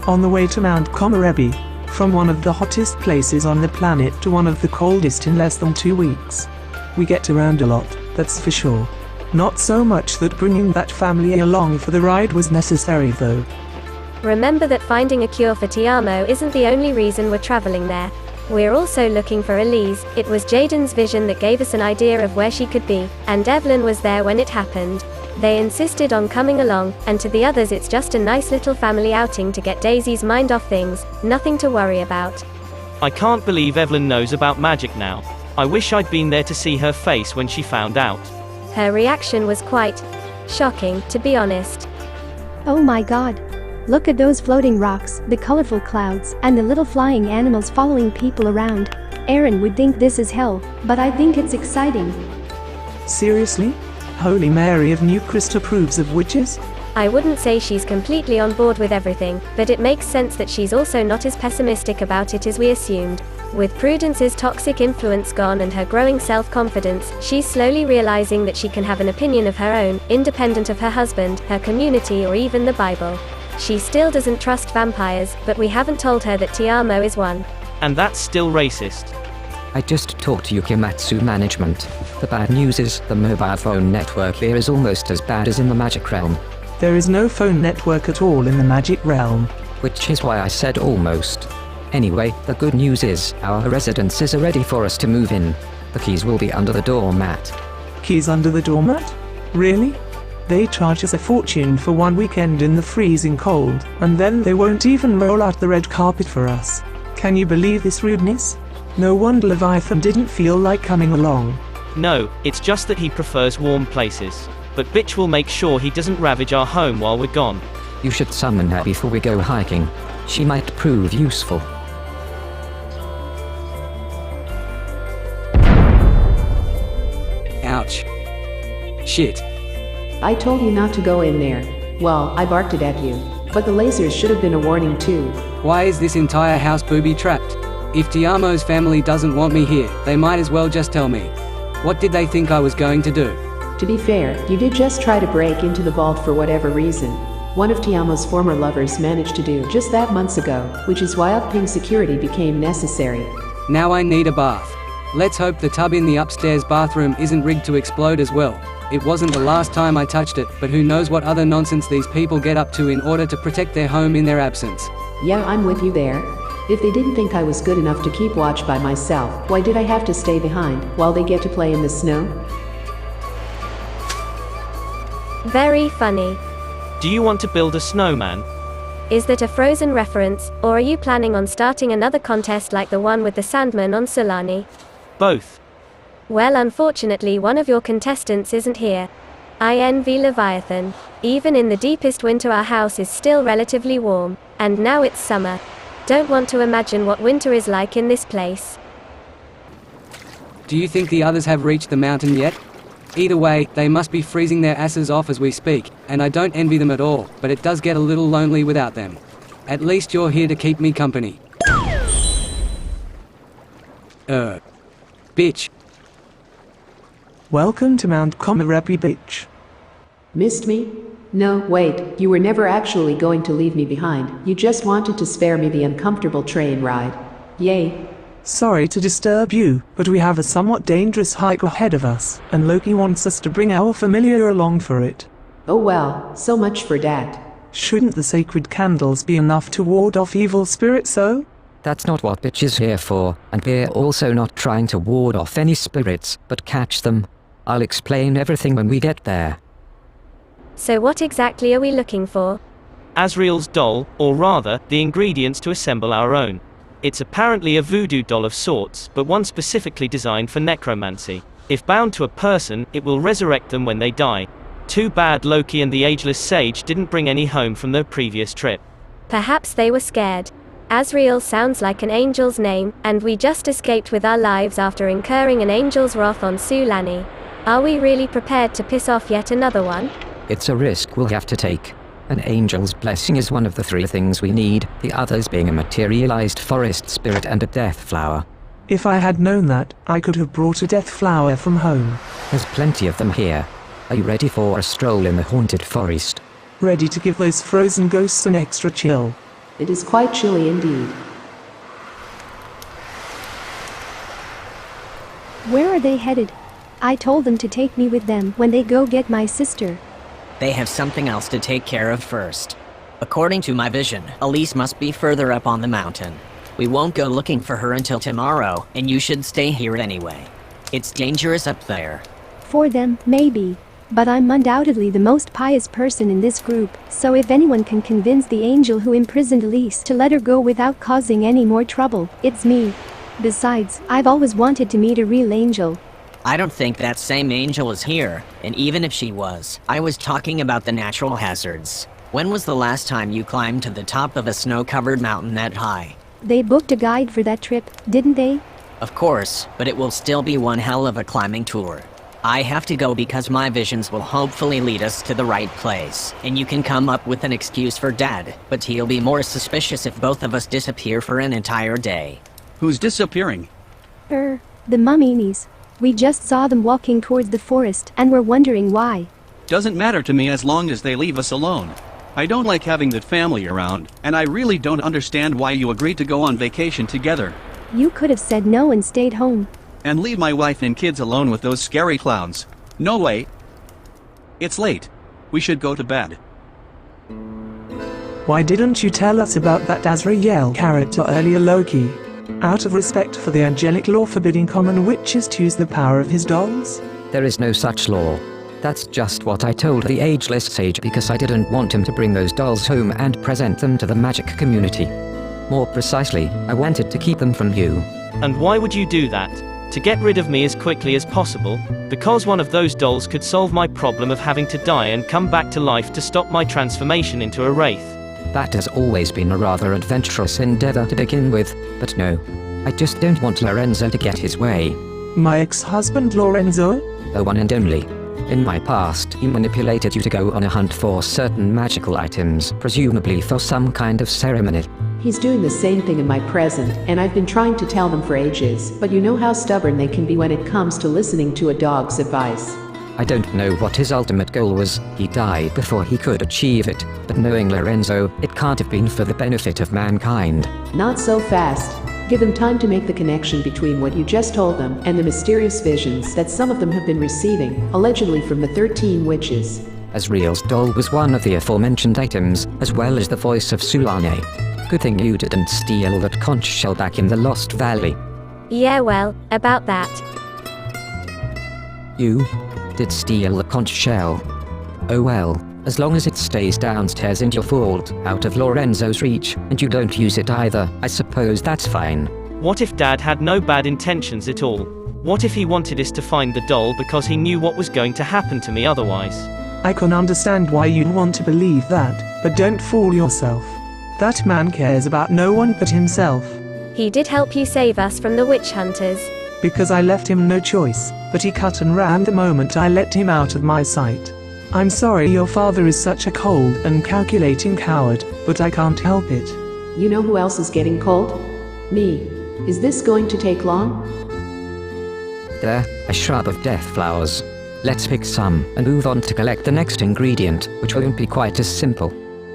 On the way to Mount Komorebi, from one of the hottest places on the planet to one of the coldest in less than 2 weeks. We get around a lot, that's for sure. Not so much that bringing that family along for the ride was necessary though. Remember that finding a cure for Tiamo isn't the only reason we're traveling there. We're also looking for Elise. It was Jaden's vision that gave us an idea of where she could be, and Evelyn was there when it happened. They insisted on coming along, and to the others it's just a nice little family outing to get Daisy's mind off things, nothing to worry about. I can't believe Evelyn knows about magic now. I wish I'd been there to see her face when she found out. Her reaction was quite shocking, to be honest. Oh my god. Look at those floating rocks, the colorful clouds, and the little flying animals following people around. Aaron would think this is hell, but I think it's exciting. Seriously? Holy Mary of New Christ approves of witches? I wouldn't say she's completely on board with everything, but it makes sense that she's also not as pessimistic about it as we assumed. With Prudence's toxic influence gone and her growing self-confidence, she's slowly realizing that she can have an opinion of her own, independent of her husband, her community or even the Bible. She still doesn't trust vampires, but we haven't told her that Tiamo is one. And that's still racist. I just talked to Yukimatsu management. The bad news is, the mobile phone network here is almost as bad as in the magic realm. There is no phone network at all in the magic realm. Which is why I said almost. Anyway, the good news is, our residences are ready for us to move in. The keys will be under the doormat. Keys under the doormat? Really? They charge us a fortune for one weekend in the freezing cold, and then they won't even roll out the red carpet for us. Can you believe this rudeness? No wonder Leviathan didn't feel like coming along. No, it's just that he prefers warm places. But bitch will make sure he doesn't ravage our home while we're gone. You should summon her before we go hiking. She might prove useful. Ouch. Shit. I told you not to go in there. Well, I barked it at you. But the lasers should have been a warning too. Why is this entire house booby-trapped? If Tiamo's family doesn't want me here, they might as well just tell me. What did they think I was going to do? To be fair, you did just try to break into the vault for whatever reason. One of Tiamo's former lovers managed to do just that months ago, which is why upping security became necessary. Now I need a bath. Let's hope the tub in the upstairs bathroom isn't rigged to explode as well. It wasn't the last time I touched it, but who knows what other nonsense these people get up to in order to protect their home in their absence. Yeah, I'm with you there. If they didn't think I was good enough to keep watch by myself, why did I have to stay behind while they get to play in the snow? Very funny. Do you want to build a snowman? Is that a Frozen reference, or are you planning on starting another contest like the one with the Sandman on Sulani? Both. Well, unfortunately one of your contestants isn't here. I envy Leviathan. Even in the deepest winter our house is still relatively warm, and now it's summer. Don't want to imagine what winter is like in this place. Do you think the others have reached the mountain yet? Either way, they must be freezing their asses off as we speak, and I don't envy them at all, but it does get a little lonely without them. At least you're here to keep me company. Bitch. Welcome to Mount Komorebi, bitch. Missed me? No, wait, you were never actually going to leave me behind. You just wanted to spare me the uncomfortable train ride. Yay. Sorry to disturb you, but we have a somewhat dangerous hike ahead of us, and Loki wants us to bring our familiar along for it. Oh well, so much for that. Shouldn't the sacred candles be enough to ward off evil spirits though? That's not what bitch is here for, and we're also not trying to ward off any spirits, but catch them. I'll explain everything when we get there. So what exactly are we looking for? Azrael's doll, or rather, the ingredients to assemble our own. It's apparently a voodoo doll of sorts, but one specifically designed for necromancy. If bound to a person, it will resurrect them when they die. Too bad Loki and the ageless sage didn't bring any home from their previous trip. Perhaps they were scared. Azrael sounds like an angel's name, and we just escaped with our lives after incurring an angel's wrath on Sulani. Are we really prepared to piss off yet another one? It's a risk we'll have to take. An angel's blessing is one of the 3 things we need, the others being a materialized forest spirit and a death flower. If I had known that, I could have brought a death flower from home. There's plenty of them here. Are you ready for a stroll in the haunted forest? Ready to give those frozen ghosts an extra chill. It is quite chilly indeed. Where are they headed? I told them to take me with them when they go get my sister. They have something else to take care of first. According to my vision, Elise must be further up on the mountain. We won't go looking for her until tomorrow, and you should stay here anyway. It's dangerous up there. For them, maybe. But I'm undoubtedly the most pious person in this group, so if anyone can convince the angel who imprisoned Elise to let her go without causing any more trouble, it's me. Besides, I've always wanted to meet a real angel. I don't think that same angel is here, and even if she was, I was talking about the natural hazards. When was the last time you climbed to the top of a snow-covered mountain that high? They booked a guide for that trip, didn't they? Of course, but it will still be one hell of a climbing tour. I have to go because my visions will hopefully lead us to the right place, and you can come up with an excuse for Dad, but he'll be more suspicious if both of us disappear for an entire day. Who's disappearing? The Mamminis. We just saw them walking towards the forest, and we're wondering why. Doesn't matter to me as long as they leave us alone. I don't like having that family around, and I really don't understand why you agreed to go on vacation together. You could have said no and stayed home. And leave my wife and kids alone with those scary clowns. No way. It's late. We should go to bed. Why didn't you tell us about that Azrael character earlier, Loki? Out of respect for the angelic law forbidding common witches to use the power of his dolls? There is no such law. That's just what I told the ageless sage because I didn't want him to bring those dolls home and present them to the magic community. More precisely, I wanted to keep them from you. And why would you do that? To get rid of me as quickly as possible? Because one of those dolls could solve my problem of having to die and come back to life to stop my transformation into a wraith. That has always been a rather adventurous endeavor to begin with, but no. I just don't want Lorenzo to get his way. My ex-husband Lorenzo? The one and only. In my past, he manipulated you to go on a hunt for certain magical items, presumably for some kind of ceremony. He's doing the same thing in my present, and I've been trying to tell them for ages, but you know how stubborn they can be when it comes to listening to a dog's advice. I don't know what his ultimate goal was. He died before he could achieve it, but knowing Lorenzo, it can't have been for the benefit of mankind. Not so fast. Give them time to make the connection between what you just told them and the mysterious visions that some of them have been receiving, allegedly from the 13 witches. Azrael's doll was one of the aforementioned items, as well as the voice of Sulane. Good thing you didn't steal that conch shell back in the Lost Valley. Yeah, well, about that. You did steal the conch shell. Oh well, as long as it stays downstairs in your vault, out of Lorenzo's reach, and you don't use it either, I suppose that's fine. What if Dad had no bad intentions at all? What if he wanted us to find the doll because he knew what was going to happen to me otherwise? I can understand why you'd want to believe that, but don't fool yourself. That man cares about no one but himself. He did help you save us from the witch hunters. Because I left him no choice, but he cut and ran the moment I let him out of my sight. I'm sorry your father is such a cold and calculating coward, but I can't help it. You know who else is getting cold? Me. Is this going to take long? There, a shrub of death flowers. Let's pick some and move on to collect the next ingredient, which won't be quite as simple.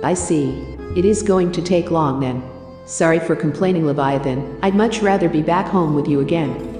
I see. It is going to take long then. Sorry for complaining, Leviathan. I'd much rather be back home with you again.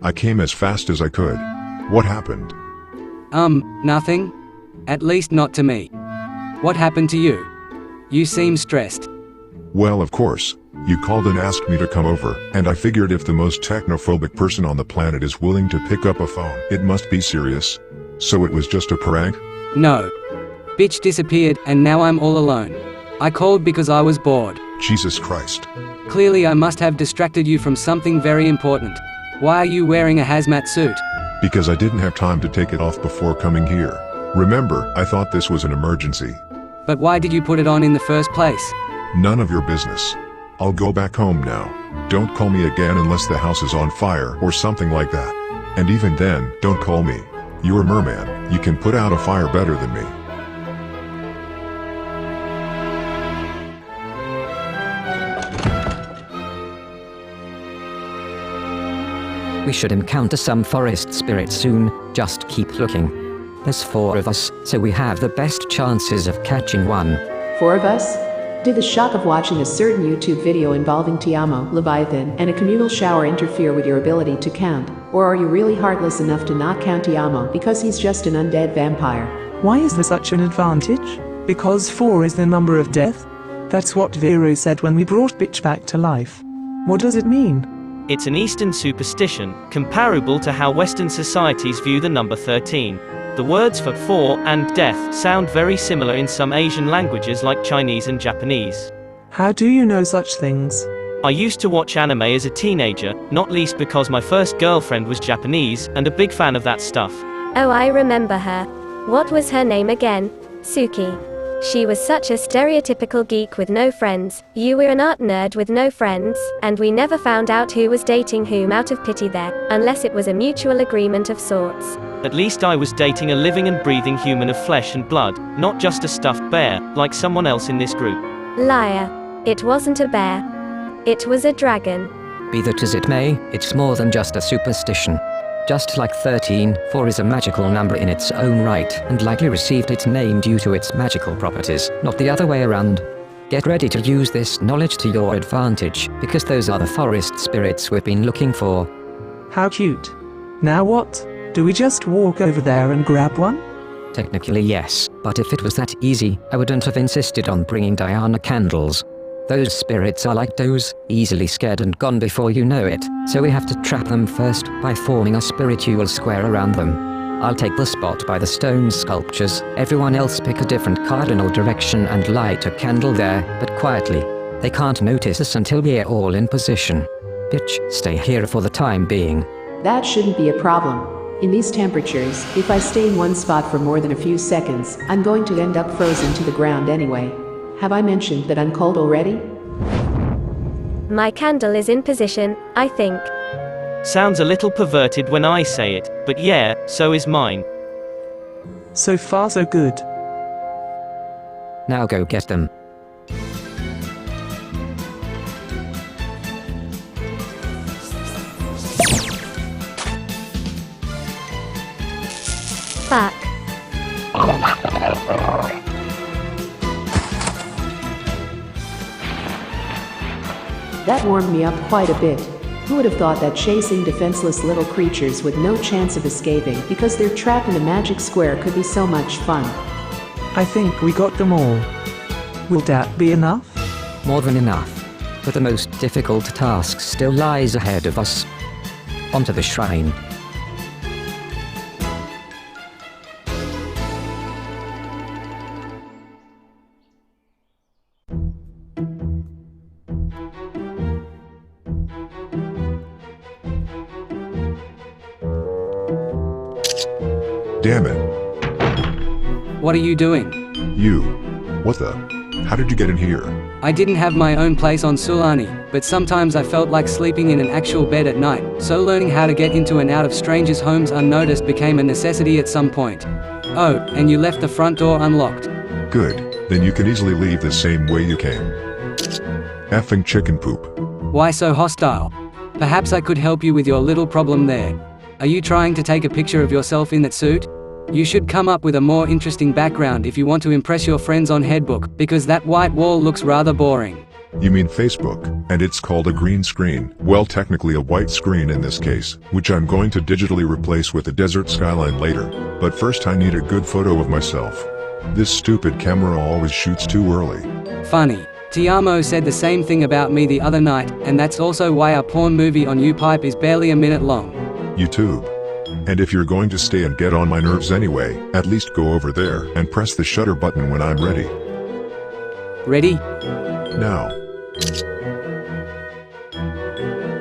I came as fast as I could. What happened? Nothing. At least not to me. What happened to you? You seem stressed. Well, of course. You called and asked me to come over, and I figured if the most technophobic person on the planet is willing to pick up a phone, it must be serious. So it was just a prank? No. Bitch disappeared, and now I'm all alone. I called because I was bored. Jesus Christ. Clearly I must have distracted you from something very important. Why are you wearing a hazmat suit? Because I didn't have time to take it off before coming here. Remember, I thought this was an emergency. But why did you put it on in the first place? None of your business. I'll go back home now. Don't call me again unless the house is on fire or something like that. And even then, don't call me. You're a merman. You can put out a fire better than me. We should encounter some forest spirits soon, just keep looking. There's 4 of us, so we have the best chances of catching one. 4 of us? Did the shock of watching a certain YouTube video involving Tiamo, Leviathan, and a communal shower interfere with your ability to count? Or are you really heartless enough to not count Tiamo because he's just an undead vampire? Why is there such an advantage? Because 4 is the number of death? That's what Vero said when we brought Bitch back to life. What does it mean? It's an Eastern superstition, comparable to how Western societies view the number 13. The words for 4 and death sound very similar in some Asian languages like Chinese and Japanese. How do you know such things? I used to watch anime as a teenager, not least because my first girlfriend was Japanese, and a big fan of that stuff. Oh, I remember her. What was her name again? Suki. She was such a stereotypical geek with no friends. You were an art nerd with no friends, and we never found out who was dating whom out of pity there, unless it was a mutual agreement of sorts. At least I was dating a living and breathing human of flesh and blood, not just a stuffed bear, like someone else in this group. Liar. It wasn't a bear. It was a dragon. Be that as it may, it's more than just a superstition. Just like 13, 4 is a magical number in its own right, and likely received its name due to its magical properties, not the other way around. Get ready to use this knowledge to your advantage, because those are the forest spirits we've been looking for. How cute. Now what? Do we just walk over there and grab one? Technically yes, but if it was that easy, I wouldn't have insisted on bringing Diana candles. Those spirits are like those, easily scared and gone before you know it, so we have to trap them first by forming a spiritual square around them. I'll take the spot by the stone sculptures, everyone else pick a different cardinal direction and light a candle there, but quietly. They can't notice us until we're all in position. Bitch, stay here for the time being. That shouldn't be a problem. In these temperatures, if I stay in one spot for more than a few seconds, I'm going to end up frozen to the ground anyway. Have I mentioned that I'm cold already? My candle is in position, I think. Sounds a little perverted when I say it, but yeah, so is mine. So far so good. Now go get them. Fuck. That warmed me up quite a bit. Who would have thought that chasing defenseless little creatures with no chance of escaping because they're trapped in a magic square could be so much fun? I think we got them all. Will that be enough? More than enough. But the most difficult task still lies ahead of us. Onto the shrine. Damn it. What are you doing? You. What the? How did you get in here? I didn't have my own place on Sulani, but sometimes I felt like sleeping in an actual bed at night, so learning how to get into and out of strangers' homes unnoticed became a necessity at some point. Oh, and you left the front door unlocked. Good. Then you can easily leave the same way you came. Effing chicken poop. Why so hostile? Perhaps I could help you with your little problem there. Are you trying to take a picture of yourself in that suit? You should come up with a more interesting background if you want to impress your friends on Headbook, because that white wall looks rather boring. You mean Facebook, and it's called a green screen. Well, technically a white screen in this case, which I'm going to digitally replace with a desert skyline later. But first I need a good photo of myself. This stupid camera always shoots too early. Funny. Tiamo said the same thing about me the other night, and that's also why a porn movie on YouPipe is barely a minute long. YouTube. And if you're going to stay and get on my nerves anyway, at least go over there and press the shutter button when I'm ready. Ready? Now.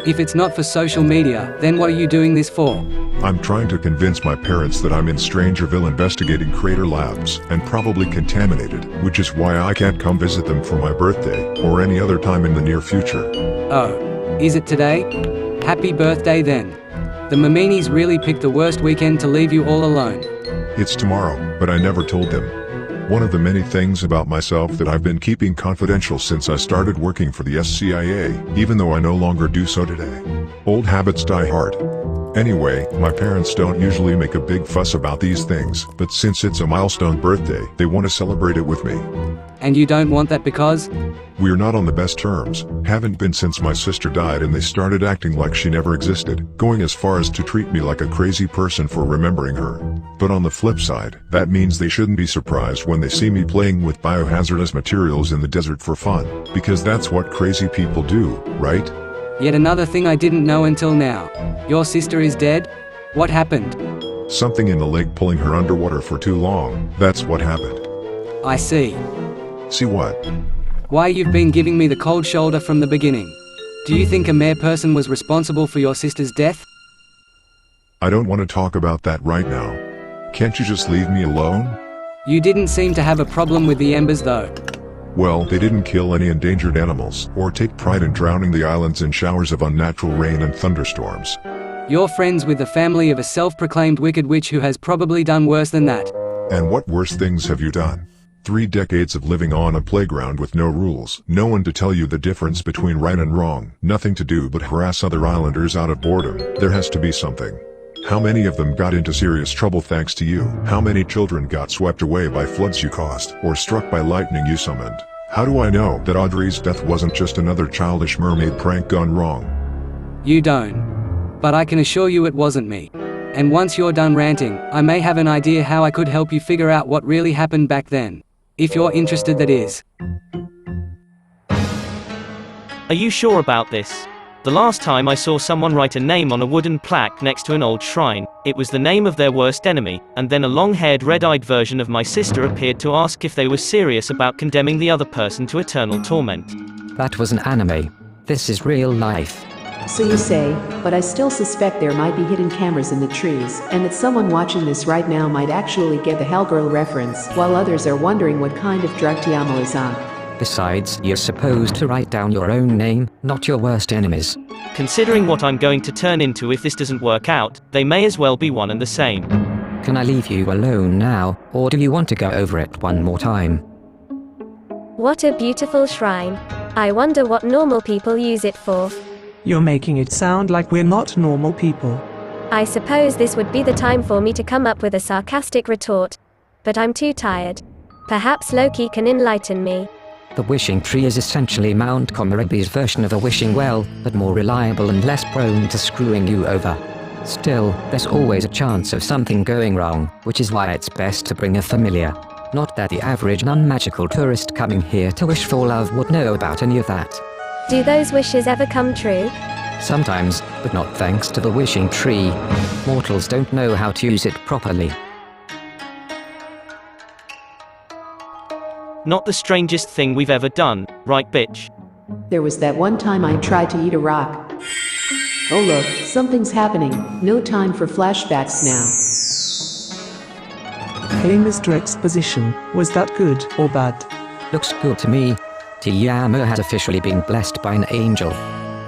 If it's not for social media, then what are you doing this for? I'm trying to convince my parents that I'm in Strangerville investigating Crater Labs, and probably contaminated, which is why I can't come visit them for my birthday, or any other time in the near future. Oh. Is it today? Happy birthday then. The Mamminis really picked the worst weekend to leave you all alone. It's tomorrow, but I never told them. One of the many things about myself that I've been keeping confidential since I started working for the SCIA, even though I no longer do so today. Old habits die hard. Anyway, my parents don't usually make a big fuss about these things, but since it's a milestone birthday, they want to celebrate it with me. And you don't want that because? We're not on the best terms, haven't been since my sister died, and they started acting like she never existed, going as far as to treat me like a crazy person for remembering her. But on the flip side, that means they shouldn't be surprised when they see me playing with biohazardous materials in the desert for fun, because that's what crazy people do, right? Yet another thing I didn't know until now. Your sister is dead? What happened? Something in the lake pulling her underwater for too long, that's what happened. I see. See what? Why you've been giving me the cold shoulder from the beginning. Do you think a mere person was responsible for your sister's death? I don't want to talk about that right now. Can't you just leave me alone? You didn't seem to have a problem with the embers though. Well, they didn't kill any endangered animals, or take pride in drowning the islands in showers of unnatural rain and thunderstorms. You're friends with the family of a self-proclaimed wicked witch who has probably done worse than that. And what worse things have you done? 3 decades of living on a playground with no rules, no one to tell you the difference between right and wrong, nothing to do but harass other islanders out of boredom. There has to be something. How many of them got into serious trouble thanks to you? How many children got swept away by floods you caused, or struck by lightning you summoned? How do I know that Audrey's death wasn't just another childish mermaid prank gone wrong? You don't. But I can assure you it wasn't me. And once you're done ranting, I may have an idea how I could help you figure out what really happened back then. If you're interested, that is. Are you sure about this? The last time I saw someone write a name on a wooden plaque next to an old shrine, it was the name of their worst enemy, and then a long-haired red-eyed version of my sister appeared to ask if they were serious about condemning the other person to eternal torment. That was an anime. This is real life. So you say, but I still suspect there might be hidden cameras in the trees, and that someone watching this right now might actually get the Hellgirl reference, while others are wondering what kind of drug Tiamo is on. Besides, you're supposed to write down your own name, not your worst enemies. Considering what I'm going to turn into if this doesn't work out, they may as well be one and the same. Can I leave you alone now, or do you want to go over it one more time? What a beautiful shrine. I wonder what normal people use it for. You're making it sound like we're not normal people. I suppose this would be the time for me to come up with a sarcastic retort. But I'm too tired. Perhaps Loki can enlighten me. The wishing tree is essentially Mount Komorebi's version of a wishing well, but more reliable and less prone to screwing you over. Still, there's always a chance of something going wrong, which is why it's best to bring a familiar. Not that the average non-magical tourist coming here to wish for love would know about any of that. Do those wishes ever come true? Sometimes, but not thanks to the wishing tree. Mortals don't know how to use it properly. Not the strangest thing we've ever done, right bitch? There was that one time I tried to eat a rock. Oh look, something's happening. No time for flashbacks now. Hey Mr. Exposition, was that good or bad? Looks good to me. Tiamo has officially been blessed by an angel.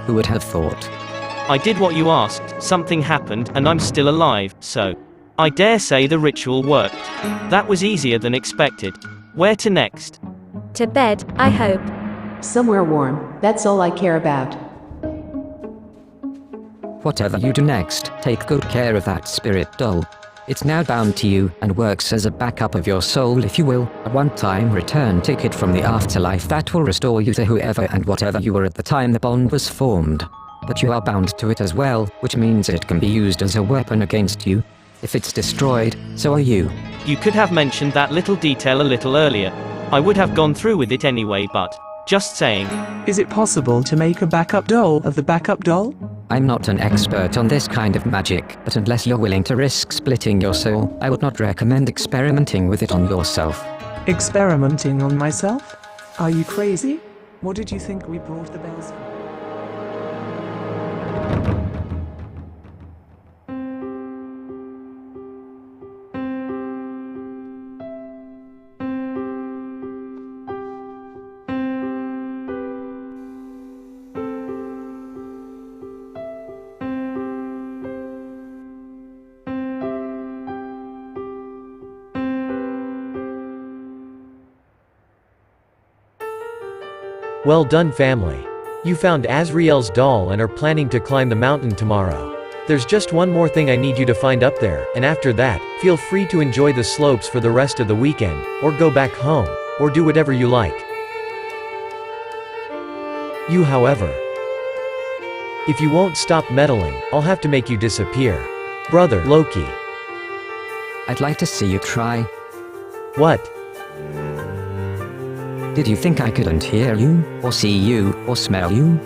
Who would have thought? I did what you asked, something happened, and I'm still alive, so. I dare say the ritual worked. That was easier than expected. Where to next? To bed, I hope. Somewhere warm, that's all I care about. Whatever you do next, take good care of that spirit doll. It's now bound to you and works as a backup of your soul, if you will, a one-time return ticket from the afterlife that will restore you to whoever and whatever you were at the time the bond was formed. But you are bound to it as well, which means it can be used as a weapon against you. If it's destroyed, so are you. You could have mentioned that little detail a little earlier. I would have gone through with it anyway, but just saying. Is it possible to make a backup doll of the backup doll? I'm not an expert on this kind of magic, but unless you're willing to risk splitting your soul, I would not recommend experimenting with it on yourself. Experimenting on myself? Are you crazy? What did you think we brought the bells for? Well done, family. You found Azriel's doll and are planning to climb the mountain tomorrow. There's just one more thing I need you to find up there, and after that, feel free to enjoy the slopes for the rest of the weekend, or go back home, or do whatever you like. You, however, if you won't stop meddling, I'll have to make you disappear. Brother Loki. I'd like to see you try. What? Did you think I couldn't hear you, or see you, or smell you?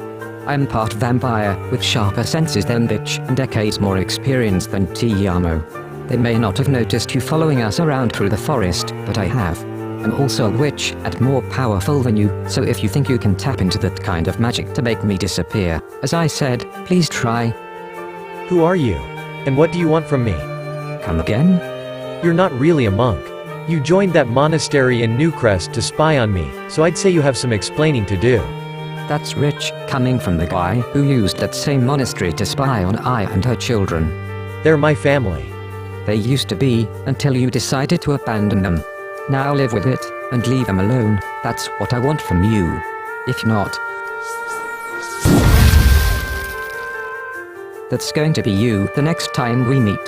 I'm part vampire, with sharper senses than bitch, and decades more experience than Tiamo. They may not have noticed you following us around through the forest, but I have. I'm also a witch, and more powerful than you, so if you think you can tap into that kind of magic to make me disappear, as I said, please try. Who are you? And what do you want from me? Come again? You're not really a monk. You joined that monastery in Newcrest to spy on me, so I'd say you have some explaining to do. That's rich, coming from the guy who used that same monastery to spy on I and her children. They're my family. They used to be, until you decided to abandon them. Now live with it, and leave them alone. That's what I want from you. If not, that's going to be you the next time we meet.